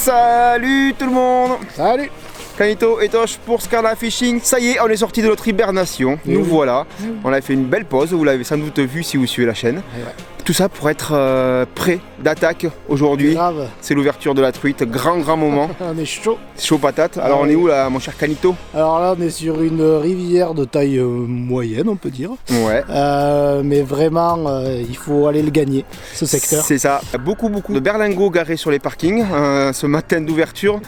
Salut tout le monde. Salut. Canito et Tosh pour Scarla Fishing. Ça y est, on est sorti de notre hibernation. Nous voilà. On a fait une belle pause, vous l'avez sans doute vu si vous suivez la chaîne. Tout ça pour être prêt d'attaque aujourd'hui. C'est l'ouverture de la truite, grand moment. On est chaud. Chaud patate. Alors on est où là, mon cher Canito? Alors là, on est sur une rivière de taille moyenne, on peut dire. Ouais. Mais vraiment, il faut aller le gagner, ce secteur. C'est ça. Beaucoup de berlingots garés sur les parkings ce matin d'ouverture,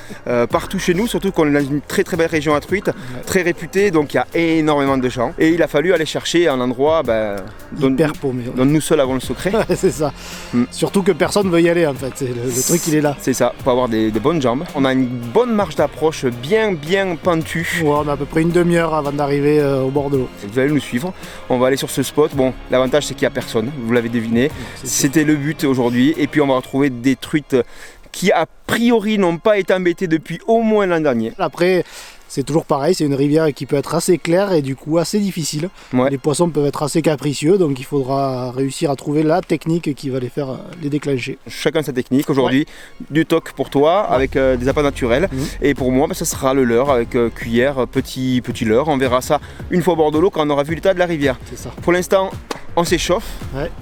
partout chez nous, surtout qu'on est dans une très belle région à truite, très réputée, donc il y a énormément de gens. Et il a fallu aller chercher un endroit dont nous seuls avons le secret. C'est ça. Surtout que personne ne veut y aller en fait. Le truc il est là. C'est ça, pour avoir des bonnes jambes. On a une bonne marge d'approche bien pentue. Ouais, on a à peu près une demi-heure avant d'arriver au bord de l'eau. Vous allez nous suivre. On va aller sur ce spot. Bon, l'avantage c'est qu'il n'y a personne, vous l'avez deviné. C'était le but aujourd'hui. Et puis on va retrouver des truites qui a priori n'ont pas été embêtées depuis au moins l'an dernier. Après, c'est toujours pareil, c'est une rivière qui peut être assez claire et du coup assez difficile. Ouais. Les poissons peuvent être assez capricieux, donc il faudra réussir à trouver la technique qui va les déclencher. Chacun sa technique. Aujourd'hui, du toc pour toi avec des appâts naturels. Et pour moi, ce sera le leurre avec cuillère, petit leurre. On verra ça une fois au bord de l'eau quand on aura vu l'état de la rivière. C'est ça. Pour l'instant, on s'échauffe,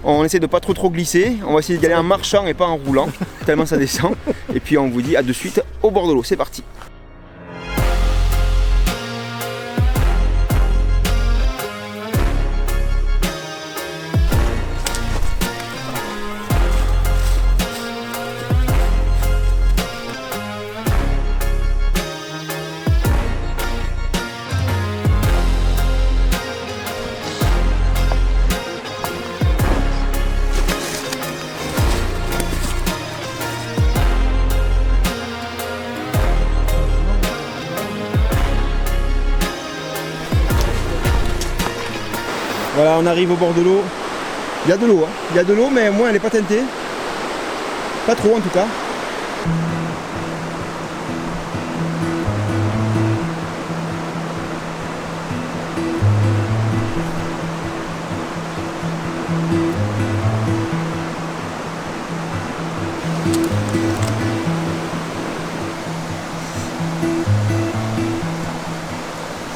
on essaie de pas trop glisser, on va essayer d'y aller en marchant et pas en roulant, tellement ça descend. Et puis on vous dit à de suite au bord de l'eau, c'est parti. Voilà, on arrive au bord de l'eau. Il y a de l'eau, il y a de l'eau, mais moi elle n'est pas teintée. Pas trop en tout cas.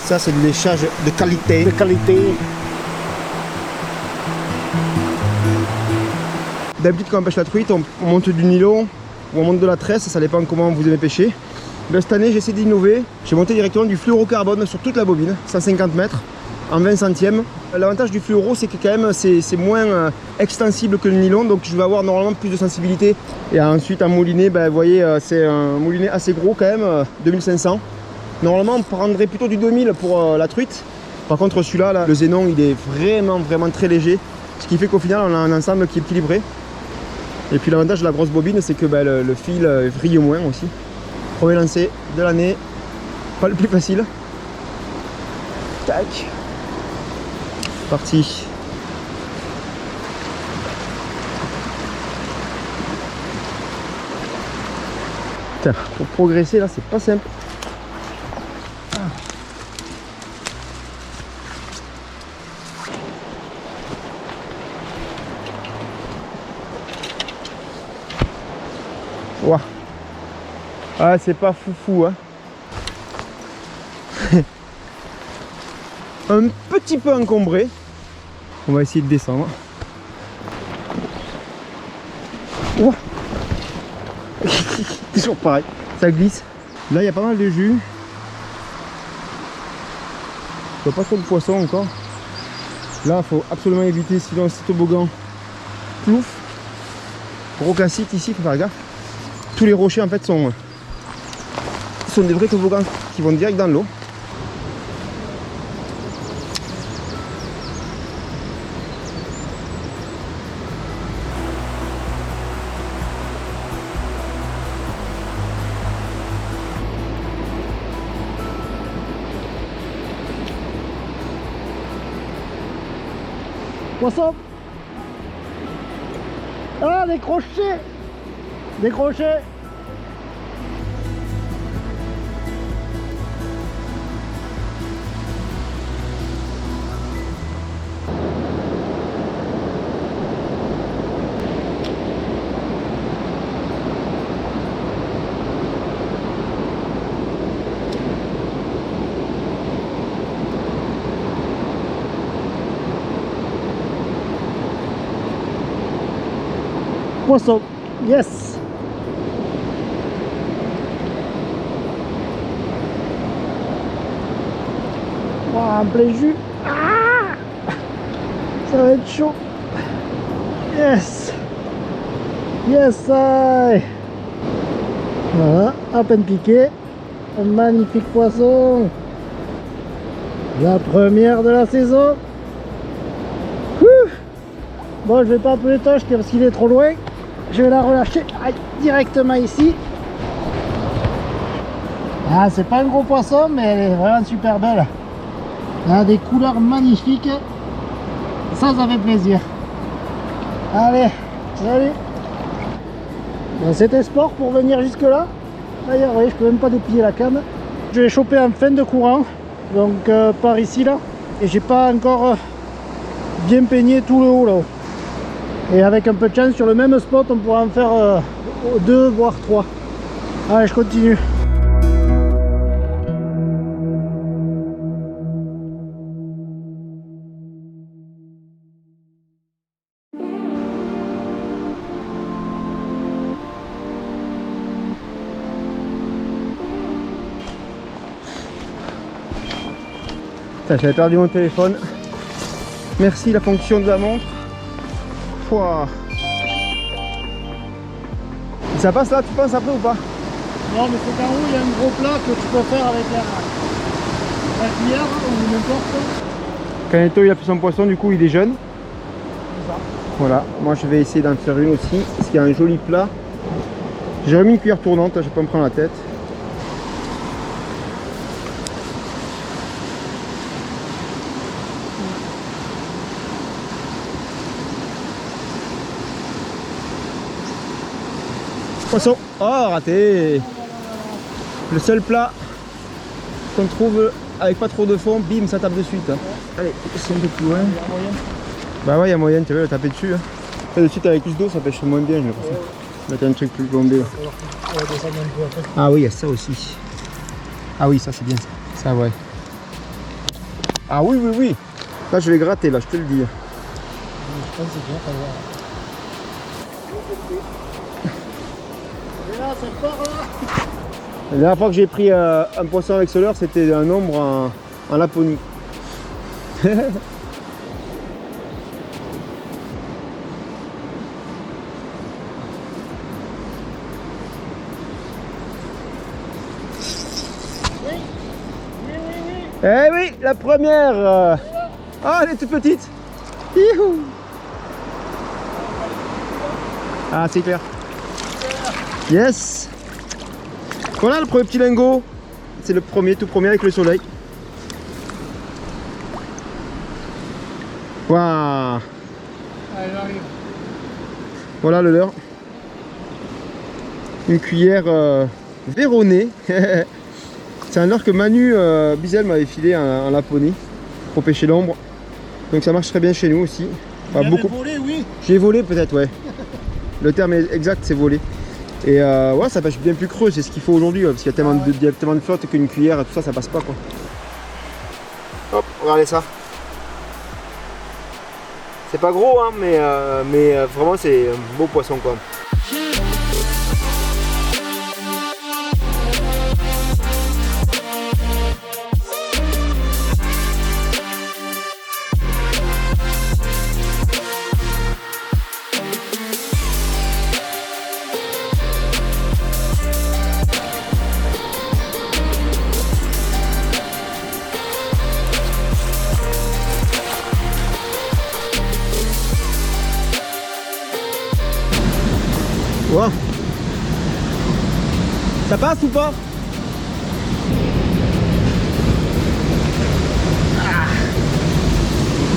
Ça c'est du léchage de qualité. De qualité. D'habitude quand on pêche la truite, on monte du nylon ou on monte de la tresse, ça dépend comment vous aimez pêcher. Mais cette année j'essaie d'innover, j'ai monté directement du fluorocarbone sur toute la bobine, 150 mètres, en 20 centièmes. L'avantage du fluoro c'est que quand même c'est moins extensible que le nylon, donc je vais avoir normalement plus de sensibilité. Et ensuite en moulinet, vous voyez c'est un moulinet assez gros quand même, 2500. Normalement on prendrait plutôt du 2000 pour la truite. Par contre celui-là, le Zénon, il est vraiment très léger. Ce qui fait qu'au final on a un ensemble qui est équilibré. Et puis l'avantage de la grosse bobine, c'est que le fil vrille moins aussi. Premier lancer de l'année, pas le plus facile. Tac. Parti. Putain, pour progresser là, c'est pas simple. Ouah. Ah, c'est pas foufou hein. Un petit peu encombré. On va essayer de descendre. Ouah. Toujours pareil, ça glisse. Là il y a pas mal de jus. Il n'y a pas trop de poissons encore. Là il faut absolument éviter, sinon c'est toboggan. Plouf. Rocassite ici, il faut faire gaffe. Tous les rochers en fait sont des vrais toboggans qui vont direct dans l'eau. Poisson. Ah, décroché. Décroché. Poisson, yes. Wow, en plein jus. Ah, ça va être chaud. Yes. Yes, I. Voilà, à peine piqué. Un magnifique poisson. La première de la saison. Ouh. Bon, je vais pas appeler Tosh parce qu'il est trop loin. Je vais la relâcher directement ici. Ah, c'est pas un gros poisson, mais elle est vraiment super belle. Elle a des couleurs magnifiques. Ça fait plaisir. Allez, salut. Bon, c'était sport pour venir jusque là. D'ailleurs, oui, je peux même pas déplier la canne. Je vais choper en fin de courant, donc par ici là. Et j'ai pas encore bien peigné tout le haut là-haut. Et avec un peu de chance sur le même spot, on pourra en faire 2 voire 3. Allez, je continue. J'avais perdu mon téléphone. Merci la fonction de la montre. Pouah. Ça passe là, tu penses après ou pas? Non, mais c'est qu'en haut, il y a un gros plat que tu peux faire avec la cuillère ou n'importe. Caneto, il a fait son poisson, du coup il est jeune. C'est ça. Voilà, moi je vais essayer d'en faire une aussi, parce qu'il y a un joli plat. J'ai remis une cuillère tournante, je vais pas me prendre la tête. Poisson. Oh, raté. Le seul plat qu'on trouve avec pas trop de fond, bim, ça tape de suite. Hein. Allez, c'est un peu plus loin. Bah ouais, il y a moyen, tu veux le taper dessus. Hein. Là, de suite avec plus d'eau, ça pêche moins bien, je pense. Mettre un truc plus plombé. Là. Ah oui, il y a ça aussi. Ah oui, ça c'est bien ça. Ça, ouais. Ah oui, oui, oui. Là, je vais gratter, là, je te le dis. Je pense que c'est bien, ça va. Là, ça part là. La dernière fois que j'ai pris un poisson avec ce leurre, c'était un ombre en Laponie. Eh oui, la première. Ah, elle est toute petite. Youhou. Ah, c'est clair. Yes. Voilà le premier petit lingot. C'est le premier, tout premier avec le soleil. Waouh. Allez, j'arrive. Voilà le leurre. Une cuillère véronnée. C'est un leurre que Manu Bizel m'avait filé en Laponie pour pêcher l'ombre. Donc ça marche très bien chez nous aussi. Enfin, beaucoup. Volé, oui. J'ai volé peut-être, ouais. Le terme exact, c'est volé. Et ouais, ça pêche bien plus creux, c'est ce qu'il faut aujourd'hui, parce qu'il y a tellement de flotte qu'une cuillère et tout ça, ça passe pas quoi. Hop, regardez ça. C'est pas gros, hein, mais vraiment c'est un beau poisson quoi. Wow. Ça passe ou pas?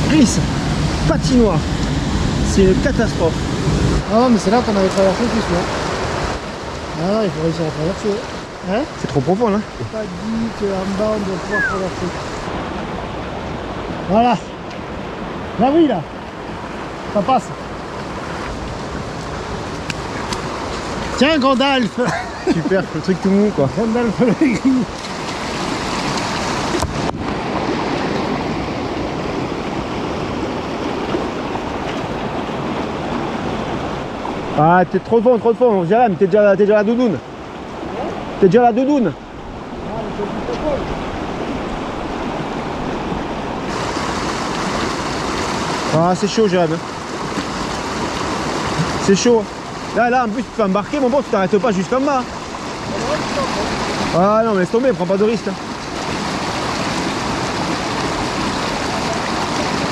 Gris, patinoire, c'est une catastrophe. Ah mais c'est là qu'on avait traversé, c'est sûr. Ah, il faut réussir à traverser. Hein? C'est trop profond là. C'est pas dit qu'en bas on doit pouvoir traverser. Voilà. Là oui là. Ça passe. Tiens, Gandalf. Super, le truc tout mou quoi. Gandalf le gris. Ah, t'es trop de fond, Jérém, t'es déjà la doudoune. T'es déjà la doudoune. Ah, c'est chaud, Jérém. C'est chaud. Là, en plus, tu te fais embarquer, mon bon, tu t'arrêtes pas jusqu'en bas. Ah non, mais laisse tomber, prends pas de risque.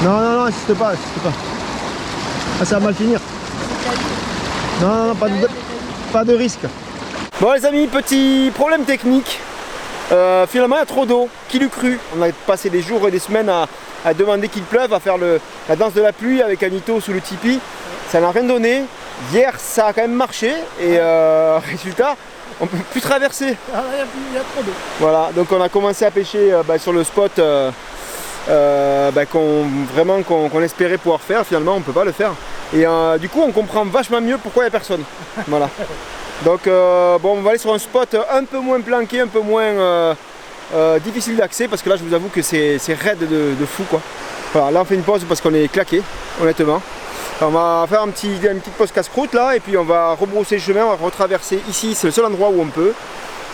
Non, insiste pas. Ah, ça va mal finir. Non, pas de risque. Bon les amis, petit problème technique. Finalement il y a trop d'eau, qui l'eût cru. On a passé des jours et des semaines à demander qu'il pleuve, à faire la danse de la pluie avec Anito sous le tipi. Ça n'a rien donné. Hier ça a quand même marché et résultat, on ne peut plus traverser. Ah, il y a trop d'eau. Voilà, donc on a commencé à pêcher sur le spot qu'on espérait pouvoir faire. Finalement on ne peut pas le faire. Et du coup on comprend vachement mieux pourquoi il n'y a personne. Voilà. Donc bon, on va aller sur un spot un peu moins planqué, un peu moins difficile d'accès, parce que là je vous avoue que c'est raide de fou quoi. Voilà, là on fait une pause parce qu'on est claqué, honnêtement. Alors, on va faire une petite pause casse-croûte là, et puis on va rebrousser le chemin, on va retraverser ici, c'est le seul endroit où on peut.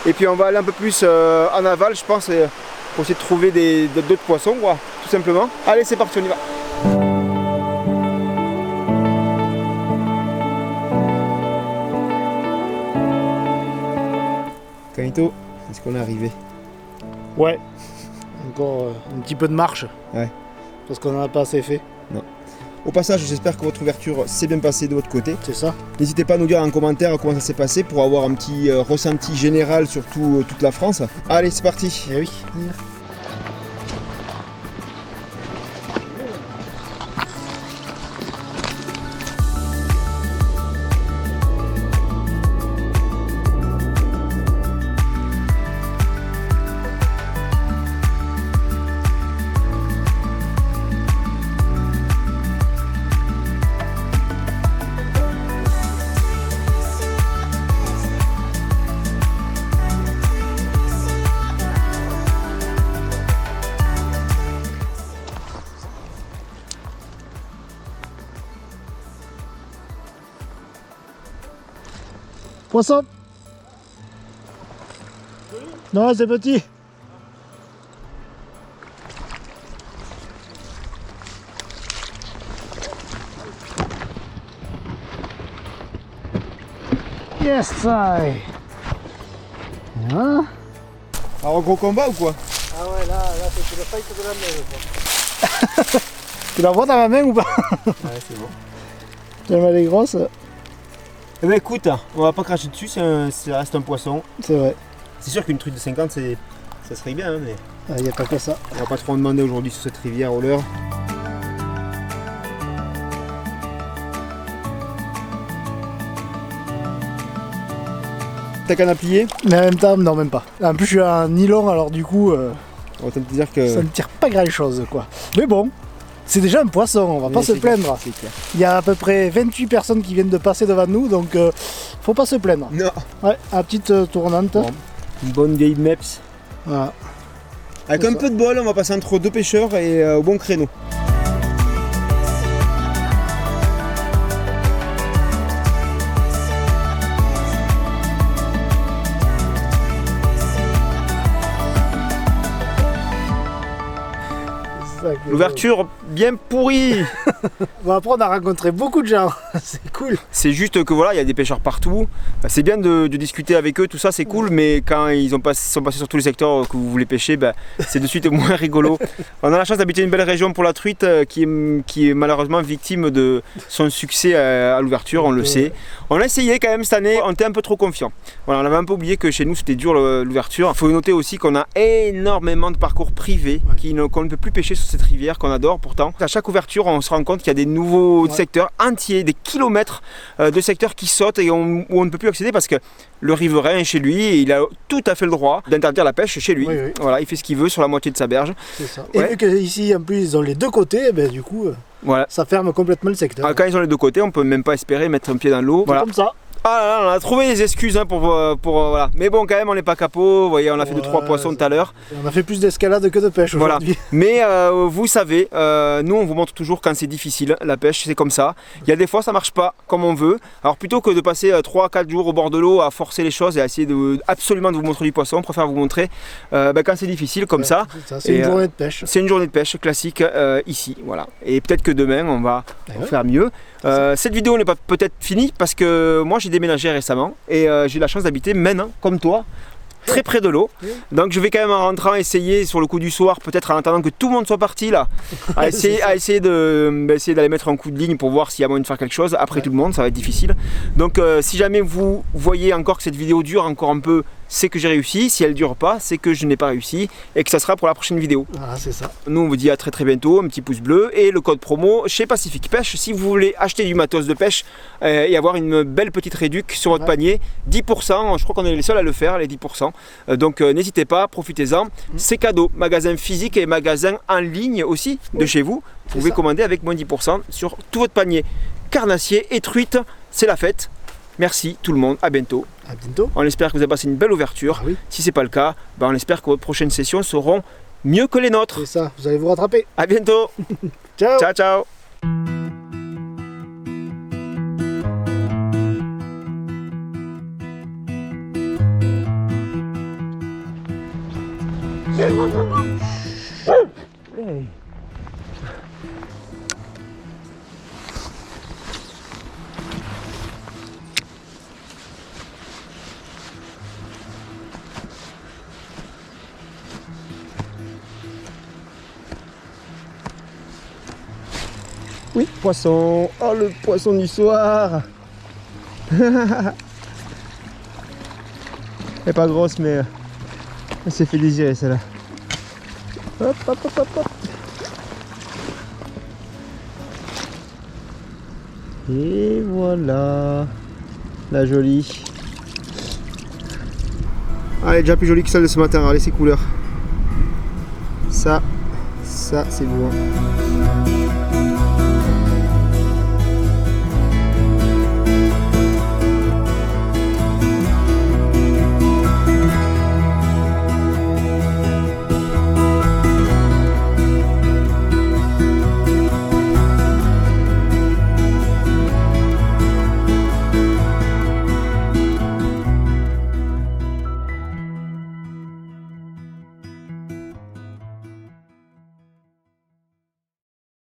Et puis on va aller un peu plus en aval, je pense, pour essayer de trouver d'autres poissons quoi, tout simplement. Allez, c'est parti, on y va. Canito, est-ce qu'on est arrivé? Ouais. Encore un petit peu de marche. Ouais. Parce qu'on n'en a pas assez fait. Non. Au passage, j'espère que votre ouverture s'est bien passée de votre côté. C'est ça. N'hésitez pas à nous dire en commentaire comment ça s'est passé pour avoir un petit ressenti général sur toute la France. Allez, c'est parti. Eh oui. Poisson. Non, c'est petit. Yes, I. Voilà. Alors, gros combat ou quoi? Ah ouais, là c'est le fight de la main. Je crois. Tu la vois dans ma main ou pas? Ouais, c'est bon. Tellement elle est grosse. Eh ben écoute, on va pas cracher dessus, ça reste un poisson. C'est vrai. C'est sûr qu'une truite de 50, ça serait bien, hein, mais Il n'y a pas que ça. on va pas trop en demander aujourd'hui sur cette rivière au leurre. T'as qu'à plier? Mais en même temps, non, même pas. En plus, je suis un nylon, alors du coup, On va te dire que... ça ne tire pas grand chose, quoi. Mais bon, c'est déjà un poisson, on va pas se plaindre. C'est clair. Il y a à peu près 28 personnes qui viennent de passer devant nous, donc faut pas se plaindre. Non. Ouais, la petite tournante. Bon. Une bonne vieille Meps. Voilà. Avec C'est un ça. peu de bol, on va passer entre deux pêcheurs et au bon créneau. L'ouverture bien pourrie. Bon, après, on a rencontré beaucoup de gens, c'est cool. C'est juste que voilà, il y a des pêcheurs partout. C'est bien de discuter avec eux, tout ça c'est cool, mais quand ils sont passés sur tous les secteurs que vous voulez pêcher, c'est de suite moins rigolo. On a la chance d'habiter une belle région pour la truite qui est malheureusement victime de son succès à l'ouverture, on le sait. On a essayé quand même cette année, on était un peu trop confiant. Voilà, on avait un peu oublié que chez nous c'était dur l'ouverture. Il faut noter aussi qu'on a énormément de parcours privés qu'on ne peut plus pêcher sur cette rivière qu'on adore pourtant. À chaque ouverture, on se rend compte qu'il y a des nouveaux secteurs entiers, des kilomètres de secteurs qui sautent et où on ne peut plus accéder parce que le riverain est chez lui et il a tout à fait le droit d'interdire la pêche chez lui. Oui, oui. Voilà, il fait ce qu'il veut sur la moitié de sa berge. C'est ça. Ouais. Et vu qu'ici, en plus, ils ont les deux côtés, ben, du coup, Voilà. ça ferme complètement le secteur. Quand ils ont les deux côtés, on peut même pas espérer mettre un pied dans l'eau. Voilà. Comme ça. Ah là, on a trouvé des excuses hein, pour voilà. Mais bon, quand même, on n'est pas capot. Vous voyez, on a fait 2-3 poissons tout à l'heure. On a fait plus d'escalade que de pêche aujourd'hui. Voilà. Mais vous savez, nous on vous montre toujours quand c'est difficile. La pêche, c'est comme ça. Il y a des fois, ça marche pas comme on veut. Alors plutôt que de passer 3-4 jours au bord de l'eau à forcer les choses et à essayer absolument de vous montrer du poisson, on préfère vous montrer quand c'est difficile comme ça. C'est une journée de pêche. C'est une journée de pêche classique ici, voilà. Et peut-être que demain, on va faire mieux. Cette vidéo n'est pas peut-être finie parce que moi j'ai déménagé récemment et j'ai la chance d'habiter maintenant, comme toi, très près de l'eau. Donc je vais quand même en rentrant essayer sur le coup du soir, peut-être en attendant que tout le monde soit parti là, à essayer d'aller mettre un coup de ligne pour voir s'il y a moyen de faire quelque chose. Après tout le monde, ça va être difficile. Donc si jamais vous voyez encore que cette vidéo dure encore un peu, c'est que j'ai réussi. Si elle dure pas, c'est que je n'ai pas réussi et que ça sera pour la prochaine vidéo. Ah, c'est ça. Nous on vous dit à très bientôt, un petit pouce bleu et le code promo chez Pacific Pêche si vous voulez acheter du matos de pêche et avoir une belle petite réduc sur votre panier, 10%, je crois qu'on est les seuls à le faire, les 10%. Donc n'hésitez pas, profitez-en. C'est cadeau, magasin physique et magasin en ligne aussi de chez vous. Vous pouvez commander avec moins 10% sur tout votre panier. Carnassier et truite, c'est la fête. Merci tout le monde, à bientôt. À bientôt. On espère que vous avez passé une belle ouverture. Si c'est pas le cas, on espère que vos prochaines sessions seront mieux que les nôtres. C'est ça, vous allez vous rattraper. À bientôt. Ciao. Ciao, ciao. Hey. Oui, poisson. Oh, le poisson du soir. Elle est pas grosse, mais elle s'est fait désirer celle-là. Hop, hop, hop, hop, hop. Et voilà, la jolie. Ah, elle est déjà plus jolie que celle de ce matin. Regardez ses couleurs. Ça c'est beau. Hein.